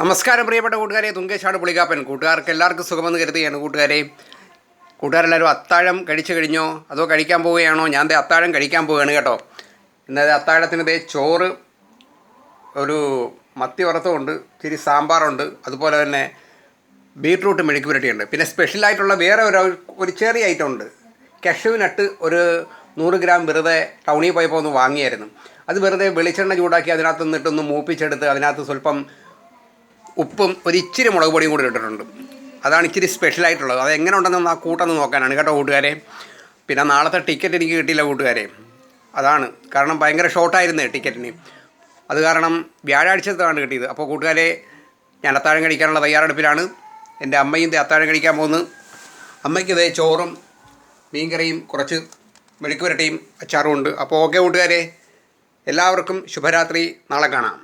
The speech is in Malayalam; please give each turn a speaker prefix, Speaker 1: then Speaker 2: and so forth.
Speaker 1: നമസ്കാരം പ്രിയപ്പെട്ട കൂട്ടുകാരെ, തുങ്കേശാണ് പുളികാപ്പൻ. കൂട്ടുകാർക്ക് എല്ലാവർക്കും സുഖമെന്ന് കരുതുകയാണ്. കൂട്ടുകാരെല്ലാവരും അത്താഴം കഴിച്ചു കഴിഞ്ഞോ അതോ കഴിക്കാൻ പോവുകയാണോ? ഞാൻ അത്താഴം കഴിക്കാൻ പോവുകയാണ് കേട്ടോ. ഇന്നത്തെ അത്താഴത്തിന് ചോറ്, ഒരു മത്തി വറുത്തമുണ്ട്, ഇച്ചിരി സാമ്പാറുണ്ട്, അതുപോലെ തന്നെ ബീട്രൂട്ട് മെഴുക്ക് പുരട്ടിയുണ്ട്. പിന്നെ സ്പെഷ്യലായിട്ടുള്ള വേറെ ഒരു ചെറിയ ഐറ്റം ഉണ്ട്. കഷ്യൂ നട്ട് ഒരു 100 ഗ്രാം വെറുതെ ടൗണിൽ പോയപ്പോൾ ഒന്ന് വാങ്ങിയായിരുന്നു. അത് വെറുതെ വെളിച്ചെണ്ണ ചൂടാക്കി അതിനകത്ത് നിന്നിട്ടൊന്ന് മൂപ്പിച്ചെടുത്ത് അതിനകത്ത് സ്വല്പം ഉപ്പും ഒരു ഇച്ചിരി മുളക് പൊടിയും കൂടി ഇട്ടിട്ടുണ്ട്. അതാണ് ഇച്ചിരി സ്പെഷ്യലായിട്ടുള്ളത്. അത് എങ്ങനെ ഉണ്ടെന്ന് ആ കൂട്ടൊന്ന് നോക്കാനാണ് കേട്ടോ കൂട്ടുകാരെ. പിന്നെ നാളത്തെ ടിക്കറ്റ് എനിക്ക് കിട്ടിയില്ല കൂട്ടുകാരെ. അതാണ് കാരണം, ഭയങ്കര ഷോർട്ടായിരുന്നേ ടിക്കറ്റിന്. അത് കാരണം വ്യാഴാഴ്ചത്താണ് കിട്ടിയത്. അപ്പോൾ കൂട്ടുകാരെ, ഞാൻ അത്താഴം കഴിക്കാനുള്ള തയ്യാറെടുപ്പിലാണ്. എൻ്റെ അമ്മയും അത്താഴം കഴിക്കാൻ പോകുന്നു. അമ്മയ്ക്ക് ചോറും മീൻകറിയും കുറച്ച് മെഴുക്ക് പുരട്ടിയും അച്ചാറും ഉണ്ട്. അപ്പോൾ ഓക്കെ കൂട്ടുകാരെ, എല്ലാവർക്കും ശുഭരാത്രി. നാളെ കാണാം.